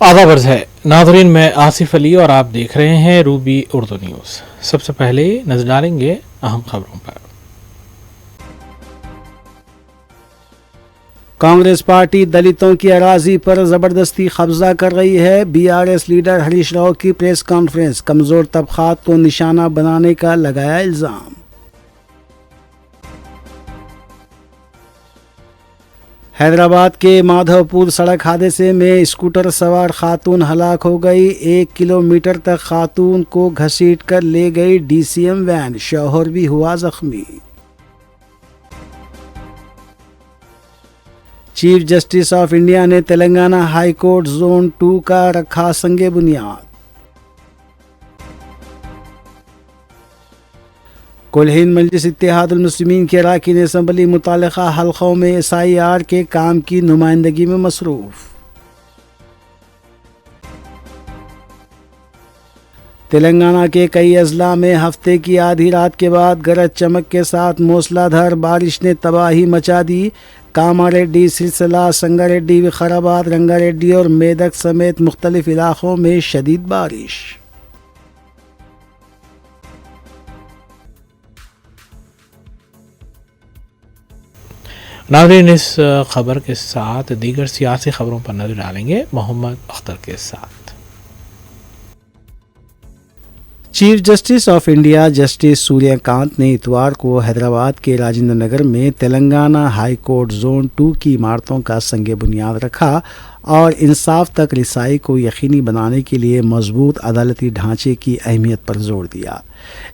आदाब अर्ज़ है नाज़रीन, मैं आसिफ अली और आप देख रहे हैं रूबी उर्दू न्यूज़। सबसे पहले नजर डालेंगे अहम खबरों पर। कांग्रेस पार्टी दलितों की अराजी पर जबरदस्ती कब्जा कर रही है। बीआरएस लीडर हरीश राव की प्रेस कॉन्फ्रेंस, कमजोर तबकात को निशाना बनाने का लगाया इल्जाम। हैदराबाद के माधवपुर सड़क हादसे में स्कूटर सवार खातून हलाक हो गई। 1 किलोमीटर तक खातून को घसीट कर ले गई डीसीएम वैन, शौहर भी हुआ जख्मी। चीफ जस्टिस ऑफ इंडिया ने तेलंगाना हाई कोर्ट जोन 2 का रखा संगे बुनियाद। कुल हिंद मजलिस इत्तेहादुल मुस्लिमीन के अरकान असम्बली मुतालिका हल्कों में एसआईआर के काम की नुमाइंदगी में मसरूफ। तेलंगाना के कई अजला में हफ्ते की आधी रात के बाद गरज चमक के साथ मूसलाधार बारिश ने तबाही मचा दी। कामारेड्डी, सिलसिला, संगारेड्डी, विकाराबाद, रंगारेड्डी और मेदक समेत मुख्तलिफ इलाकों में शदीद बारिश। नाज़रीन, इस खबर के साथ दीगर सियासी खबरों पर नजर डालेंगे मोहम्मद अख्तर के साथ। Chief justice of India justice Suryakant ने इतवार को हैदराबाद के राजेंद्र नगर में तेलंगाना हाई कोर्ट जोन 2 की इमारतों का संगे बुनियाद रखा और इंसाफ तक रिसाई को यकीनी बनाने के लिए मजबूत अदालती ढांचे की अहमियत पर जोर दिया।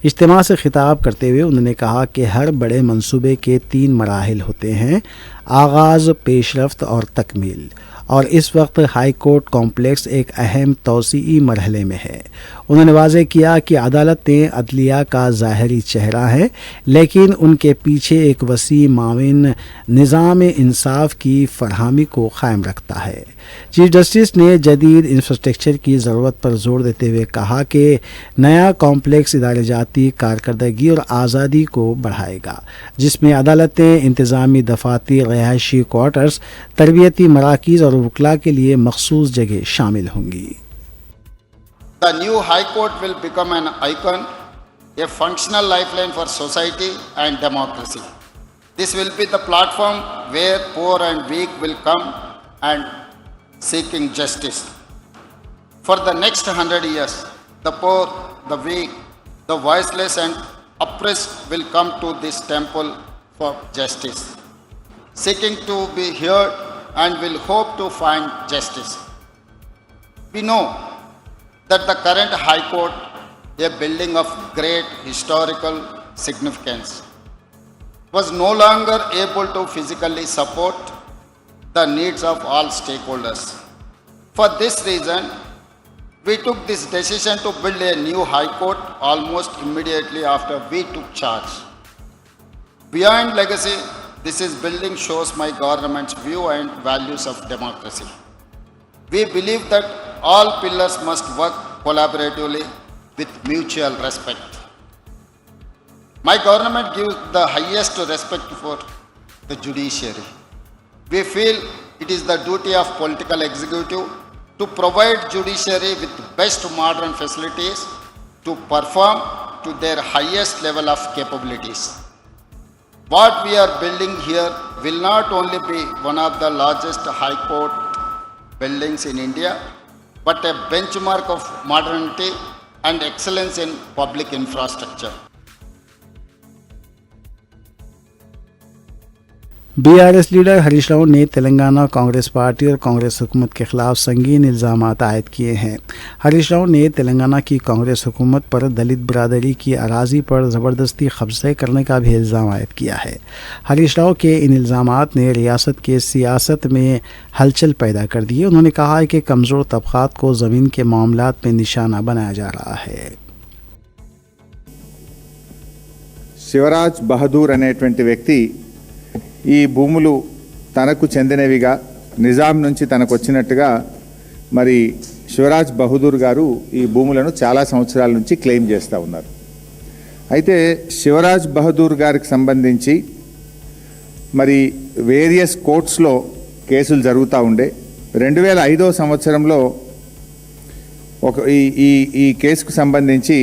इज्तिमा से खिताब करते हुए उन्होंने कहा कि हर बड़े मंसूबे के 3 मराहिल होते हैं: आगाज़, पेशरफ्त और तकमील, और इस वक्त हाई कोर्ट कॉम्प्लेक्स एक अहम तौसीई मरहले में है। उन्होंने वाज़ेह किया कि अदालतें अदलिया का ज़ाहिरी चेहरा है, लेकिन उनके पीछे एक वसी माविन निज़ाम इंसाफ की फरहमी को क़ायम रखता है। चीफ जस्टिस ने जदीद इंफ्रास्ट्रक्चर की ज़रूरत पर जोर देते हुए कहा कि नया कॉम्प्लेक्स इदारेजाती कारकर्दगी और आज़ादी को बढ़ाएगा, जिसमें अदालतें, इंतज़ामी दफातर, रिहायशी क्वार्टर्स, तरबियती मराकीज़ और वकला के लिए मखसूस जगह शामिल होंगी। The new High Court will become an icon, a functional lifeline for society and democracy. This will be the platform where poor and weak will come and seeking justice. For the next 100 years, the poor, the weak, the voiceless and oppressed will come to this temple for justice, seeking to be heard and will hope to find justice. We know that the current High Court, a building of great historical significance, was no longer able to physically support the needs of all stakeholders. For this reason, we took this decision to build a new High Court almost immediately after we took charge. Beyond legacy, this building shows my government's view and values of democracy. We believe that all pillars must work collaboratively with mutual respect. My government gives the highest respect for the judiciary. We feel it is the duty of political executive to provide judiciary with best modern facilities to perform to their highest level of capabilities. What we are building here will not only be one of the largest high court buildings in India, but a benchmark of modernity and excellence in public infrastructure. BRS leader Harish Rao ने Telangana Congress party और कांग्रेस हुकूमत के खिलाफ संगीन इल्ज़ामात आयद किए हैं। हरीश राव ने तेलंगाना की कांग्रेस हुकूमत पर दलित बरादरी की अराजी पर ज़बरदस्ती कब्ज़े करने का भी इल्ज़ाम आयद किया है। हरीश राव के इन इल्ज़ामात ने रियासत के सियासत में हलचल पैदा कर दी। उन्होंने कहा है कि कमज़ोर तबक़ात को ज़मीन के मामलात में निशाना बनाया जा रहा है। శివరాజ్ బహదూర్ అనేటువంటి వ్యక్తి ఈ భూములు తనకు చెందినవిగా నిజాం నుంచి తనకు వచ్చినట్టుగా మరి శివరాజ్ బహదూర్ గారు ఈ భూములను చాలా సంవత్సరాల నుంచి క్లెయిమ్ చేస్తూ ఉన్నారు. అయితే శివరాజ్ బహదూర్ గారికి సంబంధించి మరి వేరియస్ కోర్ట్స్లో కేసులు జరుగుతూ ఉండే 2005 సంవత్సరంలో ఈ కేసుకు సంబంధించి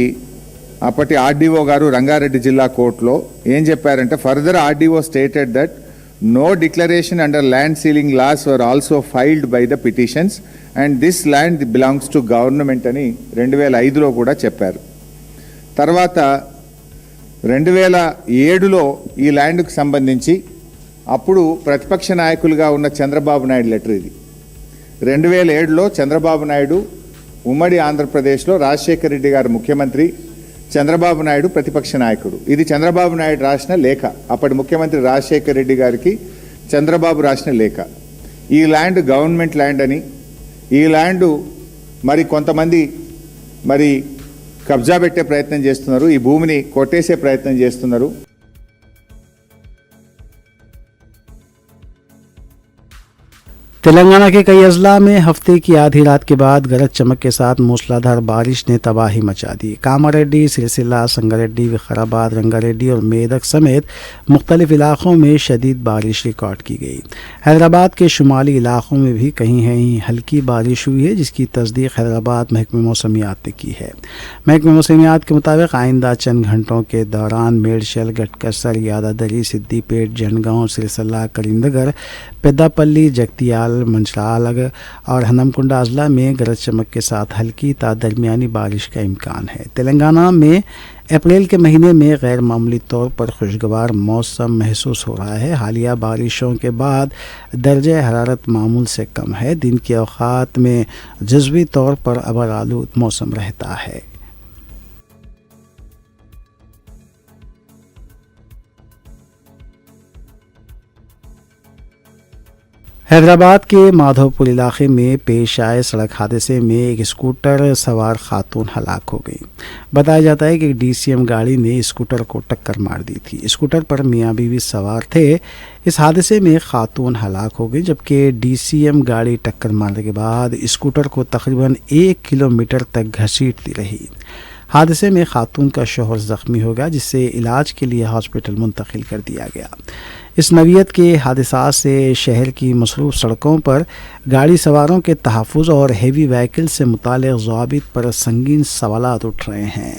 అప్పటి ఆర్డీఓ గారు రంగారెడ్డి జిల్లా కోర్టులో ఏం చెప్పారంటే, further RDO stated that no declaration under land ceiling laws were also filed by the petitions and this land belongs to government అని 2005లో కూడా చెప్పారు. తర్వాత 2007లో ఈ ల్యాండ్కు సంబంధించి అప్పుడు ప్రతిపక్ష నాయకులుగా ఉన్న చంద్రబాబు నాయుడు లెటర్ ఇది. 2007లో చంద్రబాబు నాయుడు ఉమ్మడి ఆంధ్రప్రదేశ్లో రాజశేఖర రెడ్డి గారు ముఖ్యమంత్రి, చంద్రబాబు నాయుడు ప్రతిపక్ష నాయకుడు. ఇది చంద్రబాబు నాయుడు రాసిన లేఖ, అప్పటి ముఖ్యమంత్రి రాజశేఖర రెడ్డి గారికి చంద్రబాబు రాసిన లేఖ. ఈ ల్యాండ్ గవర్నమెంట్ ల్యాండ్ అని, ఈ ల్యాండ్ మరి కొంతమంది మరి కబ్జా పెట్టే ప్రయత్నం చేస్తున్నారు, ఈ భూమిని కొట్టేసే ప్రయత్నం చేస్తున్నారు. तेलंगाना के कई अजला में हफ्ते की आधी रात के बाद गरज चमक के साथ मूसलाधार बारिश ने तबाही मचा दी. कामारेड्डी, सिरसिल्ला, संगारेड्डी, विकाराबाद, रंगारेड्डी और मेदक समेत मुख्तलिफ इलाकों में शदीद बारिश रिकॉर्ड की गई. हैदराबाद के शुमाली इलाकों में भी कहीं कहीं हल्की बारिश हुई है, जिसकी तस्दीक हैदराबाद महकमे मौसमियात ने की है. महकमे मौसमियात के मुताबिक आइंदा चंद घंटों के दौरान मेडशल, गटकसर, यादादरी, सिद्दीपेट, जनगांव, सिरसिल्ला, करीमनगर, पेद्दापल्ली, जगतियाल, मंचराल और हनमकुंडा अजला में गरज चमक के साथ हल्की ता दरमियानी बारिश का इम्कान है. तेलंगाना में अप्रैल के महीने में गैर मामूली तौर पर खुशगवार मौसम महसूस हो रहा है. हालिया बारिशों के बाद दर्जे हरारत मामूल से कम है. दिन के औकात में जज़वी तौर पर अबर आलूद मौसम रहता है. हैदराबाद के माधवपुर इलाके में पेश आए सड़क हादसे में एक स्कूटर सवार खातून हलाक हो गई. बताया जाता है कि डीसीएम गाड़ी ने स्कूटर को टक्कर मार दी थी. स्कूटर पर मियां बीवी सवार थे. इस हादसे में खातून हलाक हो गई, जबकि डीसीएम गाड़ी टक्कर मारने के बाद स्कूटर को तकरीबन 1 किलोमीटर तक घसीटती रही. हादसे में खातून का शौहर ज़ख्मी हो गया, जिसे इलाज के लिए हॉस्पिटल मुंतकिल कर दिया गया. इस नवीयत के हादसा से शहर की मसरूफ़ सड़कों पर गाड़ी सवारों के तहफ़्फ़ुज़ और हेवी व्हीकल से मुताल्लिक़ ज़वाबित पर संगीन सवालात उठ रहे हैं.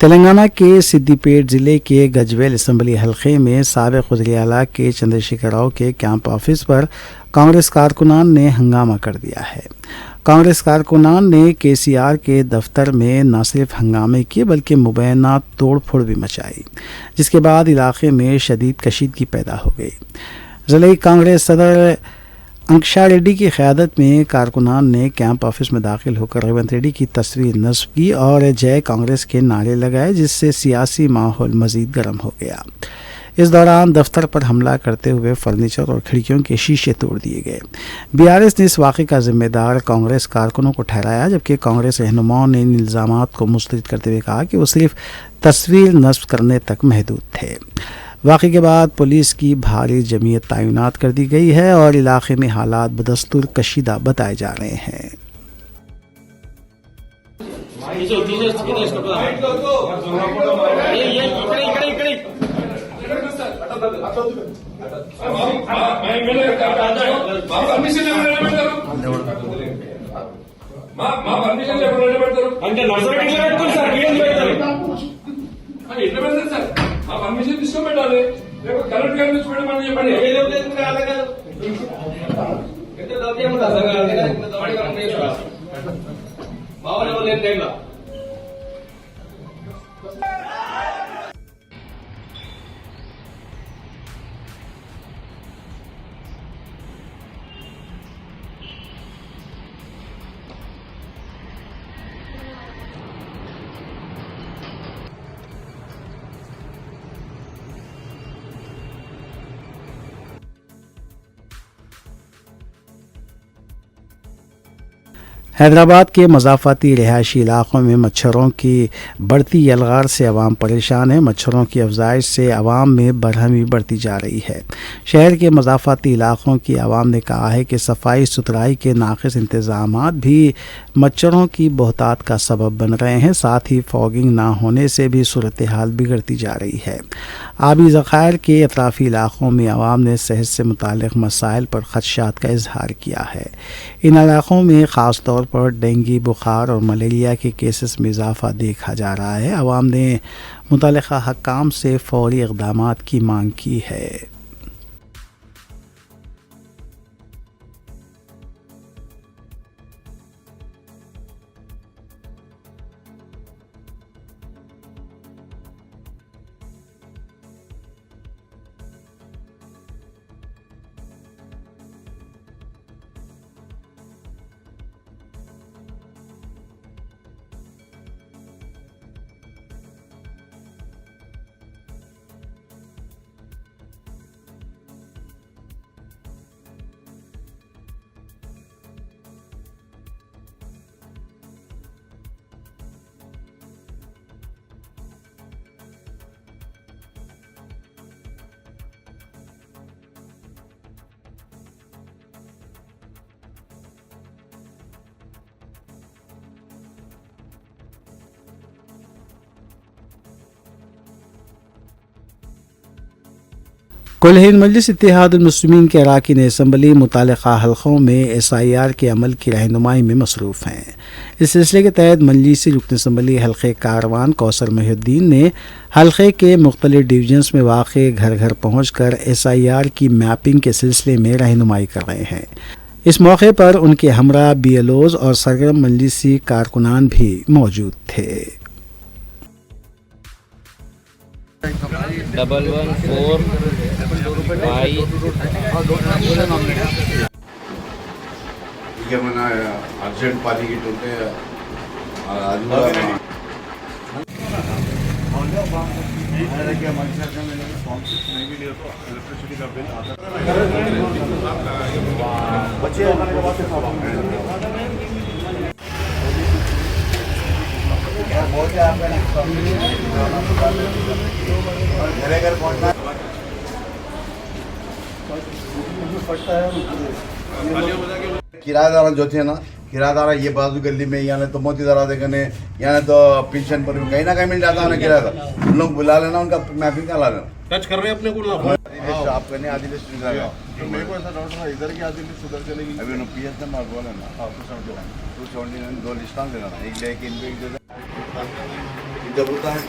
तेलंगाना के सिद्दीपेट ज़िले के गजवेल असम्बली हलक़े में साबिक़ वज़ीर-ए-आला के चंद्रशेखर राव के कैंप ऑफिस पर कांग्रेस कारकुनान ने हंगामा कर दिया है. कांग्रेस कारकुनान ने केसीआर के दफ्तर में न सिर्फ हंगामे किए बल्कि मुबैना तोड़ फोड़ भी मचाई, जिसके बाद इलाके में शदीद कशीदगी पैदा हो गई. ज़िले कांग्रेस सदर अंकशा रेड्डी की क़यादत में कारकुनान ने कैंप ऑफिस में दाखिल होकर रेवंत रेड्डी की तस्वीर नस्ब की और जय कांग्रेस के नारे लगाए, जिससे सियासी माहौल मज़ीद गर्म हो गया. इस दौरान दफ्तर पर हमला करते हुए फर्नीचर और खिड़कियों के शीशे तोड़ दिए गए. बीआरएस ने इस वाक़े का जिम्मेदार कांग्रेस कारकुनों को ठहराया, जबकि कांग्रेस रहनुमाओं ने इन इल्ज़ामात को मुस्तरद करते हुए कहा कि वो सिर्फ तस्वीर नस्ब करने तक महदूद थे. वाक़े के बाद पुलिस की भारी जमीयत तैनात कर दी गई है और इलाके में हालात बदस्तूर कशीदा बताए जा रहे हैं. పర్మిషన్ తీసుకొని పెట్టాలి, లేకపోతే కలెక్టర్ గారి నుంచి పెట్టమని చెప్పండి. حیدرآباد کے مضافاتی رہائشی علاقوں میں مچھروں کی بڑھتی یلغار سے عوام پریشان ہے۔ مچھروں کی افزائش سے عوام میں برہمی بڑھتی جا رہی ہے۔ شہر کے مضافاتی علاقوں کی عوام نے کہا ہے کہ صفائی ستھرائی کے ناقص انتظامات بھی مچھروں کی بہتات کا سبب بن رہے ہیں، ساتھ ہی فوگنگ نہ ہونے سے بھی صورتحال بگڑتی جا رہی ہے۔ آبی ذخائر کے اطرافی علاقوں میں عوام نے صحت سے متعلق مسائل پر خدشات کا اظہار کیا ہے۔ ان علاقوں میں خاص طور پر ڈینگی، بخار اور ملیریا کے کیسز میں اضافہ دیکھا جا رہا ہے۔ عوام نے متعلقہ حکام سے فوری اقدامات کی مانگ کی ہے۔ کل ہند مجلس اتحاد المسلمین کے اراکین اسمبلی متعلقہ حلقوں میں SIR کے عمل کی رہنمائی میں مصروف ہیں۔ اس سلسلے کے تحت مجلسی رکن اسمبلی حلقے کاروان کوثر محی الدین نے حلقے کے مختلف ڈویژنز میں واقع گھر گھر پہنچ کر SIR کی میپنگ کے سلسلے میں رہنمائی کر رہے ہیں۔ اس موقع پر ان کے ہمراہ BLOز اور سرگرم مجلسی کارکنان بھی موجود تھے۔ 114 ಈಗ ಮನ ಅರ್ಜೆಂಟ್ ಪಾಲಿಗೆ किराएदार जो थे ना, किराएदार ये बाजू गली में या तो मोती दरा देखने या तो पेंशन पर कहीं ना कहीं मिल जाता है ना किराएदार। उन लोग बुला लेना, उनका मैपिंग करा लेना। टच कर रहे हैं अपने को आप करने आधी लिस्ट मेरे को ऐसा डाउट था इधर की आधी लिस्ट उधर चलेगी। अभी उन्होंने PS नंबर बोला ना 279 दो लिस्ट देना, एक लेके इन पे जब होता है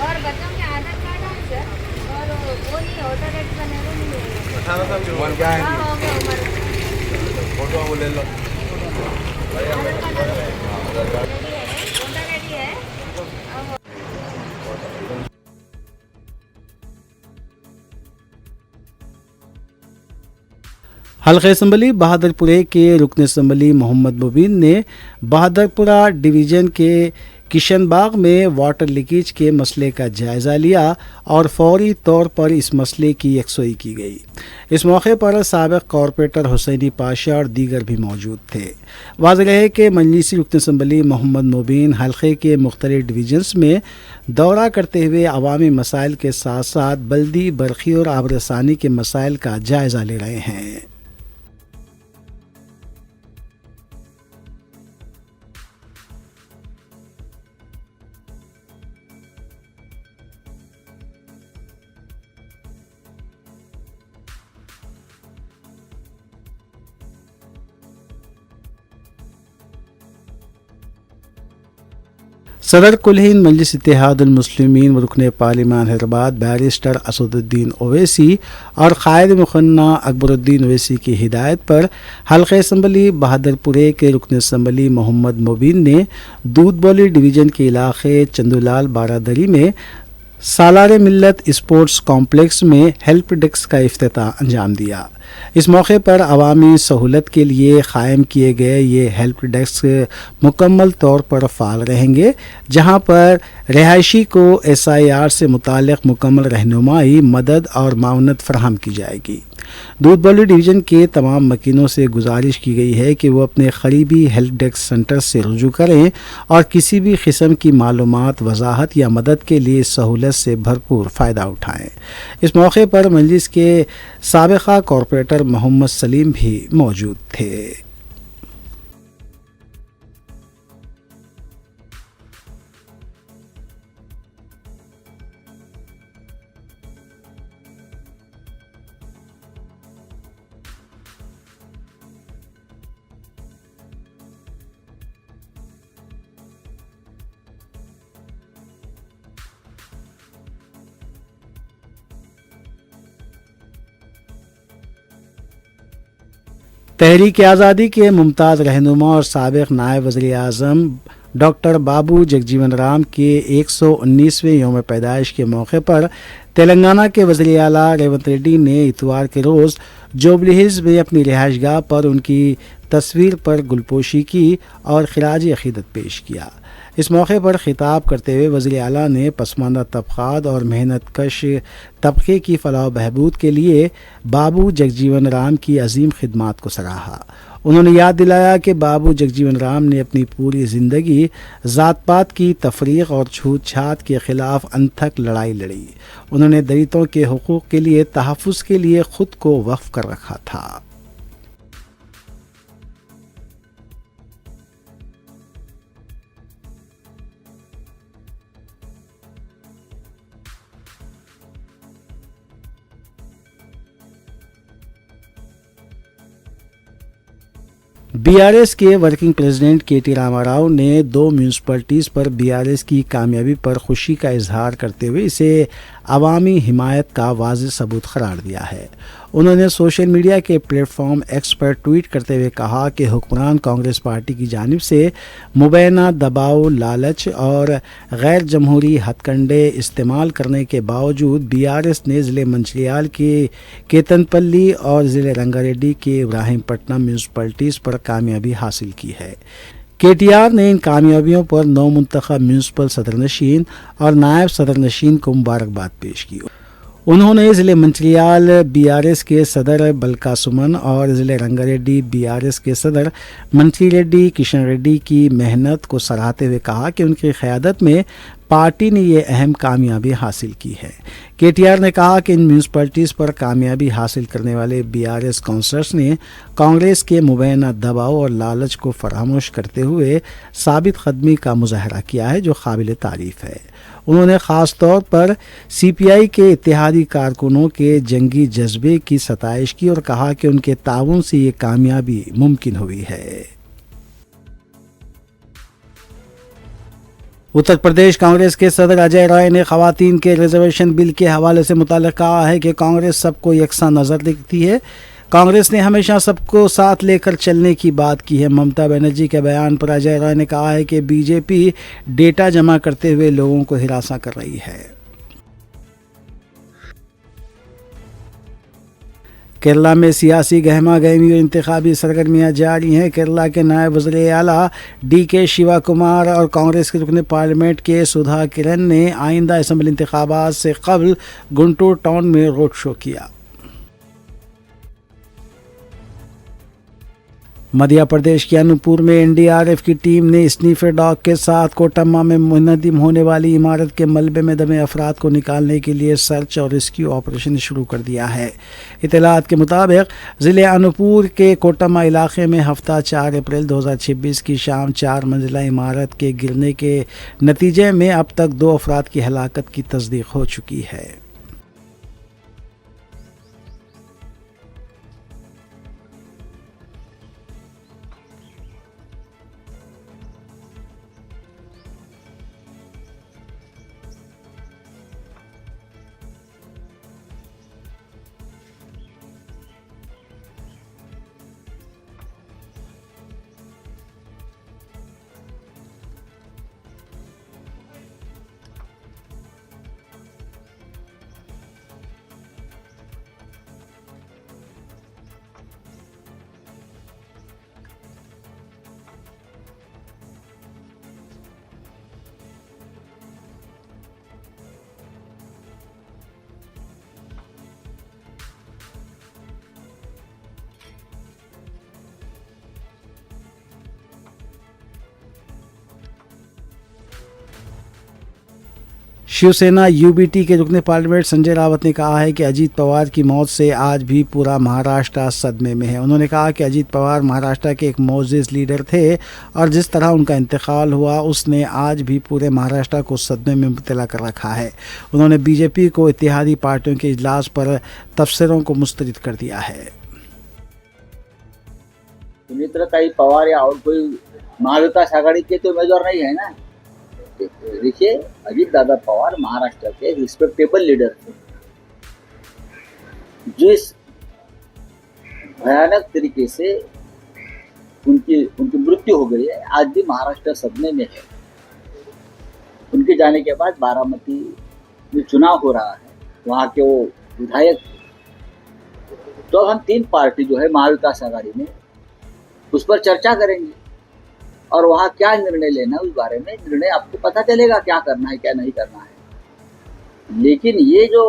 और बच्चों के आधार कार्ड है सर, और वो नहीं वोटर रेट बनेगा नहीं। 18 साल की उम्र क्या है? हाँ, हो गया उम्र। फोटो वो ले लो। आधार कार्ड वोटर रेडी है। حلقہ اسمبلی بہادرپورے کے رکن اسمبلی محمد مبین نے بہادرپورہ ڈویژن کے کشن باغ میں واٹر لیکیج کے مسئلے کا جائزہ لیا اور فوری طور پر اس مسئلے کی یکسوئی کی گئی۔ اس موقع پر سابق کارپوریٹر حسینی پاشا اور دیگر بھی موجود تھے۔ واضح ہے کہ مجلسی رکن اسمبلی محمد مبین حلقے کے مختلف ڈویژنز میں دورہ کرتے ہوئے عوامی مسائل کے ساتھ ساتھ بلدی، برقی اور آب رسانی کے مسائل کا جائزہ لے رہے ہیں۔ صدر کل ہند مجلس اتحاد المسلمین و رکن پارلیمان حیدرآباد بیرسٹر اسد الدین اویسی اور قائد مقننہ اکبر الدین اویسی کی ہدایت پر حلقہ اسمبلی بہادرپورے کے رکن اسمبلی محمد مبین نے دودھ بولی ڈویژن کے علاقے چندولال بارادری میں सालार मिल्लत स्पोर्ट्स कॉम्प्लेक्स में हेल्प डेस्क का इफ्तिताह अंजाम दिया। इस मौके पर अवामी सहूलत के लिए क़ायम किए गए ये हेल्प डेस्क मुकम्मल तौर पर फ़ाल रहेंगे, जहां पर रिहायशी को SIR से मुताल्लिक़ मुकम्मल रहनुमाई, मदद और मावनत फराहम की जाएगी। दूध बल्लू डिवीज़न के तमाम मकीनों से गुजारिश की गई है कि वो अपने करीबी हेल्प डेस्क सेंटर से रुजू करें और किसी भी किस्म की मालूमात, वजाहत या मदद के लिए सहूलत से भरपूर फ़ायदा उठाएं। इस मौके पर मजलिस के साबिक़ा कॉरपोरेटर मोहम्मद सलीम भी मौजूद थे। तहरीक आज़ादी के मुमताज़ रहनुमा और साबिक़ नायब वज़ीर आज़म डॉक्टर बाबू जगजीवन राम के 119वें यौम पैदाइश के मौके पर तेलंगाना के वज़ीर आला रेवंत रेड्डी ने इतवार के रोज़ जुबली हिल्स में अपनी रिहाइशगाह पर उनकी तस्वीर पर गुलपोशी की और खिराज अक़ीदत पेश किया। इस मौके पर खिताब करते हुए वज़ीर आला ने पसमानदा तबक़ात और मेहनत कश तबके की फलाह बहबूद के लिए बाबू जगजीवन राम की अजीम खिदमात को सराहा। उन्होंने याद दिलाया कि बाबू जगजीवन राम ने अपनी पूरी ज़िंदगी ज़ात पात की तफरीक़ और छूत छात के ख़िलाफ़ अनथक लड़ाई लड़ी। उन्होंने दलितों के हुकूक़ के लिए तहफ़्फ़ुज़ के लिए ख़ुद को वक्फ़ कर रखा था। BRS के वर्किंग प्रेसिडेंट KT रामाराव ने 2 म्यूनसिपलिटीज़ पर BRS की कामयाबी पर खुशी का इजहार करते हुए इसे अवामी हिमायत का वाज़ेह सबूत करार दिया है। उन्होंने सोशल मीडिया के प्लेटफॉर्म X पर ट्वीट करते हुए कहा कि हुक्मरान कांग्रेस पार्टी की जानिब से मुबैना दबाव, लालच और गैर जमहूरी हथकंडे इस्तेमाल करने के बावजूद BRS ने ज़िले मंचिलियाल के केतनपल्ली और ज़िले रंगारेड्डी के इब्राहिमपट्टनम म्यूनसिपलिटीज़ पर कामयाबी हासिल की है। KTR ने इन कामयाबियों पर नौ मुंतखब म्यूनसिपल सदरनशीन और नायब सदरनशीन को मुबारकबाद पेश की। उन्होंने ज़िले मंचिलियाल BRS के सदर बलकासुमन और ज़िले रंगारेड्डी BRS के सदर मंत्री रेड्डी किशन रेड्डी की मेहनत को सराहते हुए कहा कि उनकी क़यादत में पार्टी ने ये अहम कामयाबी हासिल की है। KTR ने कहा कि इन म्यूनसिपलिटीज़ पर कामयाबी हासिल करने वाले BRS काउंसलर्स ने कांग्रेस के मुबैना दबाव और लालच को फरामोश करते हुए साबित कदमी का मुजाहरा किया है, जो काबिल तारीफ़ है। उन्होंने ख़ास तौर पर CPI के इत्तेहादी कारकुनों के जंगी जज्बे की सताइश की और कहा कि उनके ताउन से ये कामयाबी मुमकिन हुई है। उत्तर प्रदेश कांग्रेस के सदर अजय राय ने ख़वातीन के रिजर्वेशन बिल के हवाले से मुताल्लिक़ कहा है कि कांग्रेस सबको यकसां नज़र रखती है। कांग्रेस ने हमेशा सबको साथ लेकर चलने की बात की है। ममता बनर्जी के बयान पर अजय राय ने कहा है कि BJP डेटा जमा करते हुए लोगों को हिरासा कर रही है। केरला में सियासी गहमा गहमी और इंतखाबी सरगर्मियाँ जारी हैं। केरला के नायब वज़ीर आला DK शिवा कुमार और कांग्रेस के रुकन पार्लियामेंट के सुधा किरण ने आइंदा असम्बली इंतखाबात से कबल गुंटूर टाउन में रोड शो किया। मध्य प्रदेश के अनूपपुर में NDRF की टीम ने स्नीफर डॉग के साथ कोटम्मा में मुनद्दिम होने वाली इमारत के मलबे में दबे अफराद को निकालने के लिए सर्च और रेस्क्यू ऑपरेशन शुरू कर दिया है। इत्तलात के मुताबिक ज़िले अनूपपुर के कोटम्मा इलाके में हफ्ता 4 अप्रैल 2026 की शाम 4 मंजिला इमारत के गिरने के नतीजे में अब तक 2 अफराद की हलाकत की तस्दीक हो चुकी है। शिवसेना यूबीटी के रुकने पार्लियामेंट संजय रावत ने कहा है कि अजीत पवार की मौत से आज भी पूरा महाराष्ट्र सदमे में है। उन्होंने कहा कि अजीत पवार महाराष्ट्र के एक मोअज़्ज़िज़ लीडर थे और जिस तरह उनका इंतकाल हुआ उसने आज भी पूरे महाराष्ट्र को सदमे में मुब्तला कर रखा है। उन्होंने बीजेपी को इत्तेहादी पार्टियों के इजलास पर तबसरों को मुस्तरद कर दिया है। सुमित्राताई पवार या और कोई महाविकास आघाड़ी के तो उम्मीदवार नहीं है ना। देखिए, अजीत दादा पवार महाराष्ट्र के रिस्पेक्टेबल लीडर थे। जिस भयानक तरीके से उनकी मृत्यु हो गई है, आज भी महाराष्ट्र सदमे में है। उनके जाने के बाद बारामती में चुनाव हो रहा है, वहाँ के वो विधायक थे। तो हम 3 पार्टी जो है महाविकास आघाड़ी में उस पर चर्चा करेंगे और वहाँ क्या निर्णय लेना है उस बारे में निर्णय आपको पता चलेगा, क्या करना है क्या नहीं करना है। लेकिन ये जो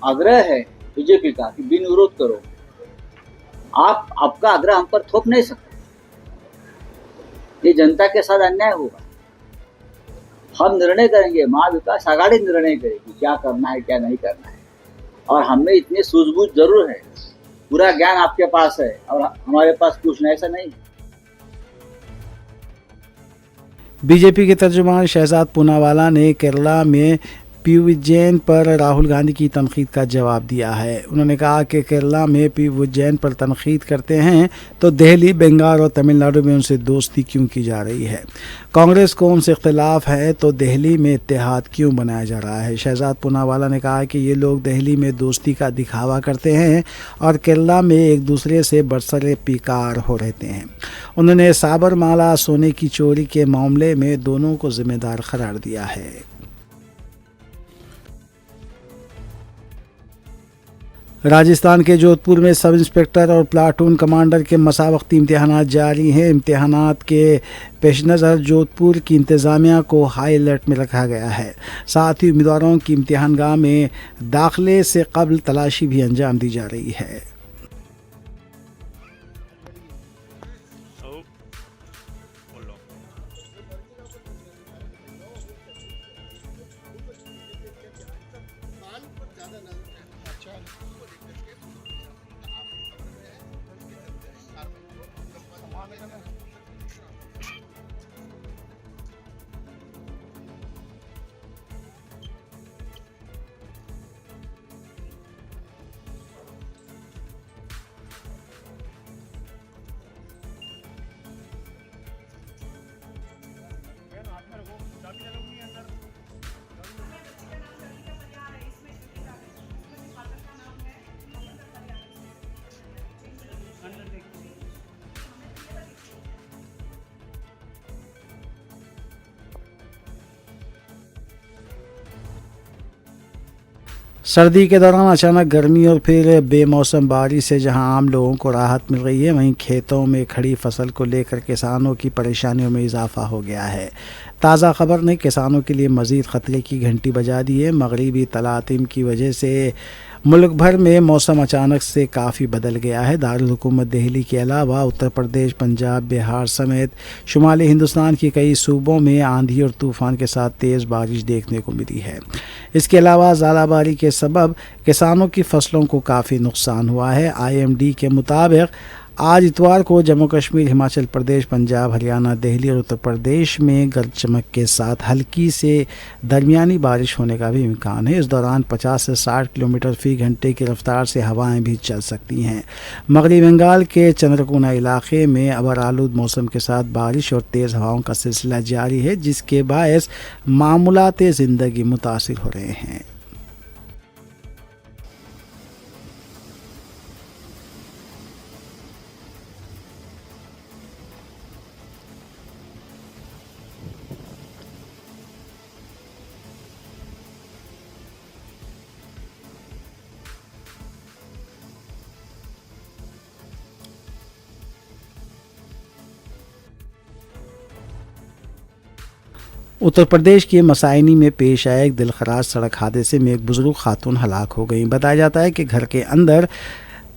आग्रह है बीजेपी का कि बिन विरोध करो, आपका आग्रह हम पर थोप नहीं सकते। ये जनता के साथ अन्याय होगा। हम निर्णय करेंगे, महाविकास आघाड़ी निर्णय करेगी क्या करना है क्या नहीं करना है। और हमें इतनी सूझबूझ जरूर है, पूरा ज्ञान आपके पास है और हमारे पास कुछ नहीं, ऐसा नहीं। बीजेपी के तर्जुमान शहजाद पूनावाला ने केरला में पीयूष जैन पर राहुल गांधी की तनकीद का जवाब दिया है। उन्होंने कहा कि केरला में पीयूष जैन पर तनकीद करते हैं तो दिल्ली, बंगाल और तमिलनाडु में उनसे दोस्ती क्यों की जा रही है। कांग्रेस को उनसे इख्तिलाफ है तो दिल्ली में इत्तेहाद क्यों बनाया जा रहा है। शहजाद पूनावाला ने कहा कि ये लोग दिल्ली में दोस्ती का दिखावा करते हैं और केरला में एक दूसरे से बरसरे पिकार हो रहते हैं। उन्होंने साबरमाला सोने की चोरी के मामले में दोनों को जिम्मेदार करार दिया है। राजस्थान के जोधपुर में सब इंस्पेक्टर और प्लाटून कमांडर के मसावक्ती इम्तिहानात जारी हैं। इम्तिहानात के पेश नज़र जोधपुर की इंतज़ामिया को हाई अलर्ट में रखा गया है। साथ ही उम्मीदवारों की इम्तिहानगाह में दाखिले से कबल तलाशी भी अंजाम दी जा रही है। सर्दी के दौरान अचानक गर्मी और फिर बेमौसम बारिश से जहां आम लोगों को राहत मिल रही है, वहीं खेतों में खड़ी फसल को लेकर किसानों की परेशानियों में इजाफा हो गया है। ताज़ा खबर ने किसानों के लिए मज़ीद ख़तरे की घंटी बजा दी है। मगरिबी तलातिम की वजह से मुल्क भर में मौसम अचानक से काफ़ी बदल गया है। दारुल हुकूमत दिल्ली के अलावा उत्तर प्रदेश, पंजाब, बिहार समेत शुमाली हिंदुस्तान के कई सूबों में आंधी और तूफ़ान के साथ तेज़ बारिश देखने को मिली है। इसके अलावा ज़ालाबारी के सबब किसानों की फसलों को काफ़ी नुकसान हुआ है। IMD के मुताबिक आज इतवार को जम्मू कश्मीर, हिमाचल प्रदेश, पंजाब, हरियाणा, दिल्ली और उत्तर प्रदेश में गरज चमक के साथ हल्की से दरमियानी बारिश होने का भी इम्कान है। इस दौरान 50 से 60 किलोमीटर फ़ी घंटे की रफ्तार से हवाएं भी चल सकती हैं। मगरबी बंगाल के चंद्रकोना इलाके में अबर आलूद मौसम के साथ बारिश और तेज़ हवाओं का सिलसिला जारी है, जिसके बायस मामूलात ज़िंदगी मुतासिर हो रहे हैं। उत्तर प्रदेश के मसाइनी में पेश आए एक दिलखराज सड़क हादसे में एक बुजुर्ग खातून हलाक हो गई। बताया जाता है कि घर के अंदर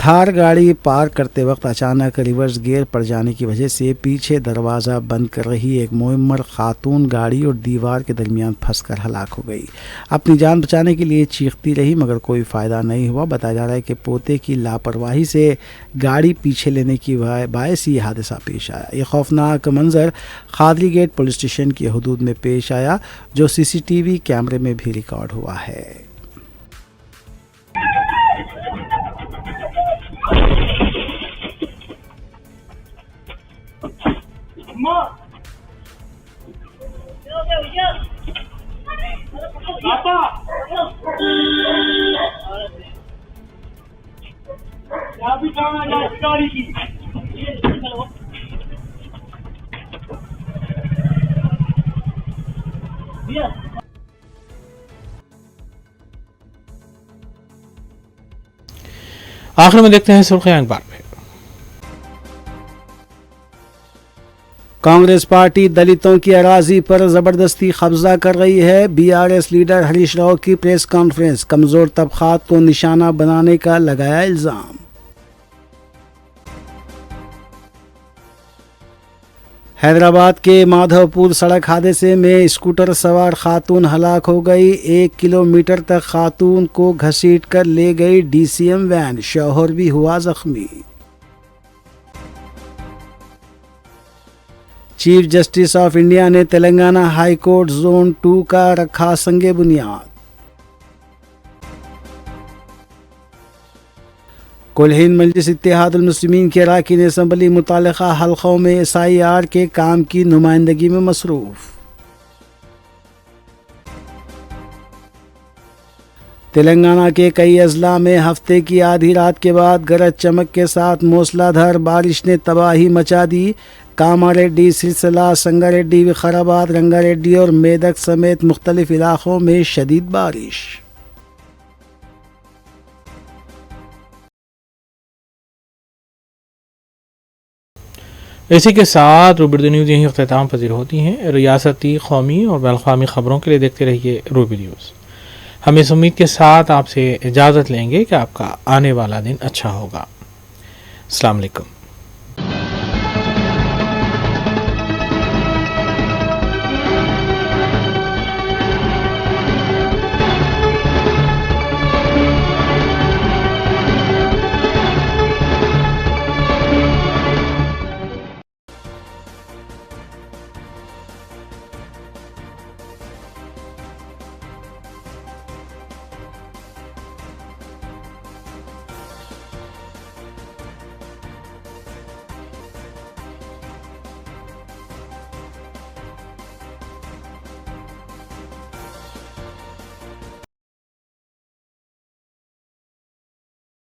थार गाड़ी पार करते वक्त अचानक रिवर्स गियर पड़ जाने की वजह से पीछे दरवाज़ा बंद कर रही एक मुअम्मर खातून गाड़ी और दीवार के दरमियान फंसकर हलाक हो गई। अपनी जान बचाने के लिए चीखती रही मगर कोई फ़ायदा नहीं हुआ। बताया जा रहा है कि पोते की लापरवाही से गाड़ी पीछे लेने की बायस ये हादसा पेश आया। ये खौफनाक मंजर खादरी गेट पुलिस स्टेशन की हदूद में पेश आया, जो CCTV कैमरे में भी रिकॉर्ड हुआ है। आखिर में देखते हैं सुर्खियां अखबार में। कांग्रेस पार्टी दलितों की अराजी पर जबरदस्ती कब्जा कर रही है। BRS लीडर हरीश राव की प्रेस कॉन्फ्रेंस, कमजोर तबकात को निशाना बनाने का लगाया इल्जाम। हैदराबाद के माधवपुर सड़क हादसे में स्कूटर सवार खातून हलाक हो गई। 1 किलोमीटर तक खातून को घसीट कर ले गई DCM वैन, शौहर भी हुआ जख्मी। चीफ जस्टिस ऑफ इंडिया ने तेलंगाना हाई कोर्ट जोन 2 का रखा संगे बुनियाद। कुल हिंद मजलिस इत्तेहादुल मुस्लिमीन के अरकान असम्बली मुतल्लिका हल्कों में SIR के काम की नुमाइंदगी में मसरूफ। तेलंगाना के कई अजला में हफ्ते की आधी रात के बाद गरज चमक के साथ मूसलाधार बारिश ने तबाही मचा दी। कामारेड्डी, सिलसिला, संगारेड्डी, विकाराबाद, रंगारेड्डी और मेदक समेत मुख्तलिफ इलाकों में शदीद बारिश। इसी के साथ रूबी न्यूज़ यहीं अख्ताम पजीर होती हैं। रियासती, कौमी और बैनुल-अक़वामी ख़बरों के लिए देखते रहिए रूबी न्यूज़। हम इस उम्मीद के साथ आपसे इजाज़त लेंगे कि आपका आने वाला दिन अच्छा होगा। अस्सलाम वालेकुम।